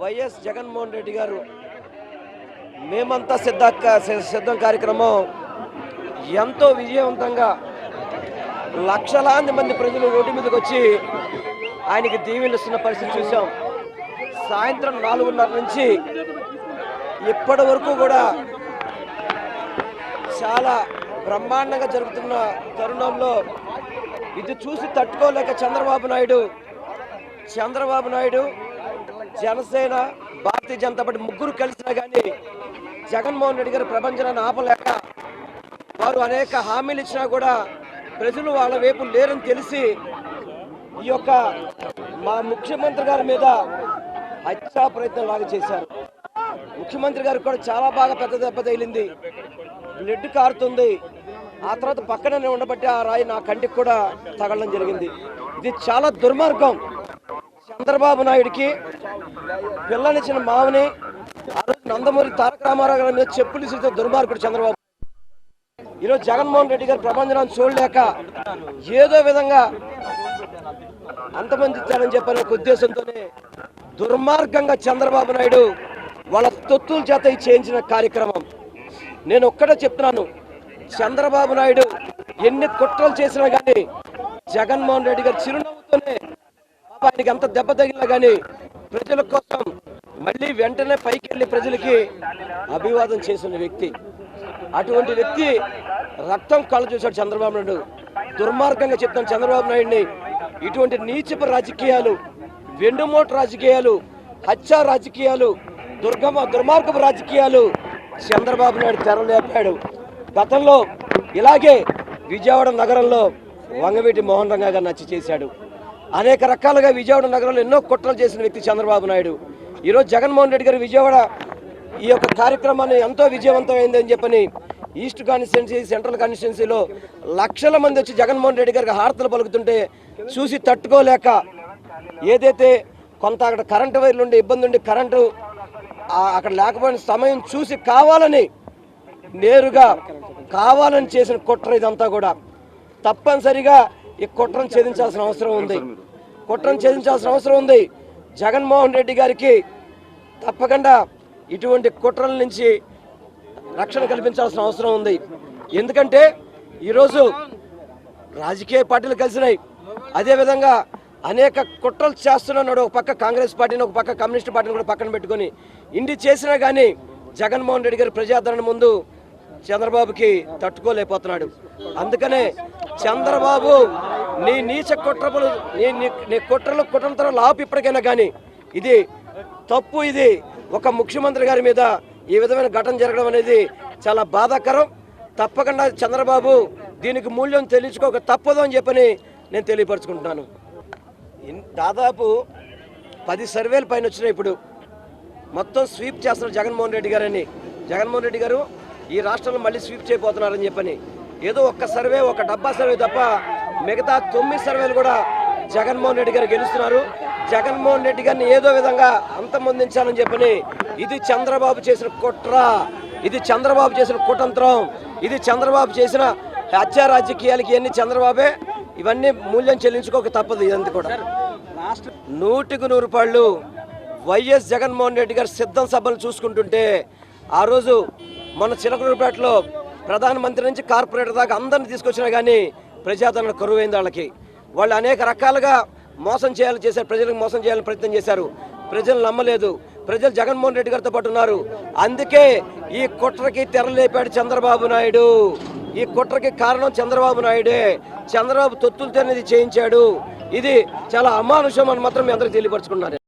YS Jaganmohan Reddy గారు మేమంతా సిద్ధం కార్యక్రమం ఎంతో విజయవంతంగా లక్షలాది మంది ప్రజలు రోడ్డు మీదకి వచ్చి ఆయనకి దీవెనిస్తున్న పరిస్థితి చూసాం. సాయంత్రం 4:30 నుంచి ఇప్పటి వరకు కూడా చాలా బ్రహ్మాండంగా జరుగుతున్న తరుణంలో ఇది చూసి తట్టుకోలేక చంద్రబాబు నాయుడు జనసేన భారతీయ జనతా పార్టీ ముగ్గురు కలిసినా కానీ జగన్మోహన్ రెడ్డి గారి ప్రపంచాన్ని ఆపలేక వారు అనేక హామీలు ఇచ్చినా కూడా ప్రజలు వాళ్ళ వైపు లేరని తెలిసి ఈ యొక్క మా ముఖ్యమంత్రి గారి మీద హత్యా ప్రయత్నం లాగా చేశారు. ముఖ్యమంత్రి గారికి కూడా చాలా బాగా పెద్ద దెబ్బ తగిలింది, బ్లడ్ కారుతుంది. ఆ తర్వాత పక్కనే ఉండబట్టి ఆ రాయి నా కంటికి కూడా తగలడం జరిగింది. ఇది చాలా దుర్మార్గం. చంద్రబాబు నాయుడికి పిల్లనిచ్చిన మావని ఆ రోజు నందమూరి తారక రామారావు గారి మీద చెప్పులు ఇస్తే దుర్మార్గుడు చంద్రబాబు. ఈరోజు జగన్మోహన్ రెడ్డి గారి ప్రపంచాన్ని చూడలేక ఏదో విధంగా అంతమంది ఇచ్చారని చెప్పనే ఉద్దేశంతోనే దుర్మార్గంగా చంద్రబాబు నాయుడు వాళ్ళ తొత్తుల చేత చేయించిన కార్యక్రమం. నేను ఒక్కటే చెప్తున్నాను, చంద్రబాబు నాయుడు ఎన్ని కుట్రలు చేసినా కానీ జగన్మోహన్ రెడ్డి గారు చిరునవ్వుతోనే ఆయనకి ఎంత దెబ్బ తగిలినా కానీ ప్రజల కోసం మళ్ళీ వెంటనే పైకి వెళ్ళి ప్రజలకి అభివాదం చేసిన వ్యక్తి. అటువంటి వ్యక్తి రక్తం కళ్ళ చూశాడు చంద్రబాబు నాయుడు. దుర్మార్గంగా చెప్తాను చంద్రబాబు నాయుడిని. ఇటువంటి నీచపు రాజకీయాలు, వెండుమోటు రాజకీయాలు, హత్య రాజకీయాలు, దుర్మార్గపు రాజకీయాలు చంద్రబాబు నాయుడు తెరలేపాడు. గతంలో ఇలాగే విజయవాడ నగరంలో వంగవీటి మోహన్ రంగా గారిని హత్య చేశాడు. అనేక రకాలుగా విజయవాడ నగరంలో ఎన్నో కుట్రలు చేసిన వ్యక్తి చంద్రబాబు నాయుడు. ఈరోజు జగన్మోహన్ రెడ్డి గారు విజయవాడ ఈ యొక్క కార్యక్రమాన్ని ఎంతో విజయవంతమైందని చెప్పని ఈస్ట్ కాన్స్టిట్యున్సీ, సెంట్రల్ కాన్స్టిట్యున్సీలో లక్షల మంది వచ్చి జగన్మోహన్ రెడ్డి గారికి హారతలు పలుకుతుంటే చూసి తట్టుకోలేక ఏదైతే కొంత అక్కడ కరెంటు వైర్లు ఉండి ఇబ్బంది ఉండి కరెంటు అక్కడ లేకపోయిన సమయం చూసి నేరుగా కావాలని చేసిన కుట్ర ఇదంతా కూడా. తప్పనిసరిగా ఈ కుట్రను ఛేదించాల్సిన అవసరం ఉంది. జగన్మోహన్ రెడ్డి గారికి తప్పకుండా ఇటువంటి కుట్రల నుంచి రక్షణ కల్పించాల్సిన అవసరం ఉంది. ఎందుకంటే ఈరోజు రాజకీయ పార్టీలు కలిసినాయి, అదేవిధంగా అనేక కుట్రలు చేస్తున్నాడు. ఒక పక్క కాంగ్రెస్ పార్టీని, ఒక పక్క కమ్యూనిస్ట్ పార్టీని కూడా పక్కన పెట్టుకొని ఇన్ని చేసినా కానీ జగన్మోహన్ రెడ్డి గారి ప్రజాదరణ ముందు చంద్రబాబుకి తట్టుకోలేకపోతున్నాడు. అందుకనే చంద్రబాబు నీ నీచ కుట్రలు, నీ కుట్రలు లాపు ఇప్పటికైనా కానీ ఇది తప్పు. ఇది ఒక ముఖ్యమంత్రి గారి మీద ఈ విధమైన ఘటన జరగడం అనేది చాలా బాధాకరం. తప్పకుండా చంద్రబాబు దీనికి మూల్యం తెలియచుకోక తప్పదు అని చెప్పని నేను తెలియపరచుకుంటున్నాను. దాదాపు 10 సర్వేల పైన వచ్చినాయి. ఇప్పుడు మొత్తం స్వీప్ చేస్తున్నారు జగన్మోహన్ రెడ్డి గారని. జగన్మోహన్ రెడ్డి గారు ఈ రాష్ట్రంలో మళ్ళీ స్వీప్ చేయబోతున్నారని చెప్పని ఏదో ఒక్క సర్వే, ఒక డబ్బా సర్వే తప్ప మిగతా 9 సర్వేలు కూడా జగన్మోహన్ రెడ్డి గారు గెలుస్తున్నారు. జగన్మోహన్ రెడ్డి గారిని ఏదో విధంగా అంతమొందించాలని చెప్పని ఇది చంద్రబాబు చేసిన కుట్ర, ఇది చంద్రబాబు చేసిన కుతంత్రం, ఇది చంద్రబాబు చేసిన హత్య రాజకీయాలకి ఇవన్నీ చంద్రబాబే. ఇవన్నీ మూల్యం చెల్లించుకోక తప్పదు. ఇదంతా కూడా 100కి 100 రూపాయలు వైఎస్ జగన్మోహన్ రెడ్డి గారు సిద్ధం సభలు చూసుకుంటుంటే ఆ రోజు మన చిలకలూరుపేటలో ప్రధానమంత్రి నుంచి కార్పొరేటర్ దాకా అందరిని తీసుకొచ్చినా కానీ ప్రజాదరణ కరువైంది. వాళ్ళు అనేక రకాలుగా మోసం చేశారు, ప్రజలకు మోసం చేయాలని ప్రయత్నం చేశారు. ప్రజలు నమ్మలేదు. ప్రజలు జగన్మోహన్ రెడ్డి గారితో పాటు ఉన్నారు. అందుకే ఈ కుట్రకి తెరలేపాడు చంద్రబాబు నాయుడు. ఈ కుట్రకి కారణం చంద్రబాబు నాయుడే. చంద్రబాబు తొత్తులతో అనేది చేయించాడు. ఇది చాలా అమానుషం అని మాత్రం మీ అందరికీ తెలియపరచుకున్నారు.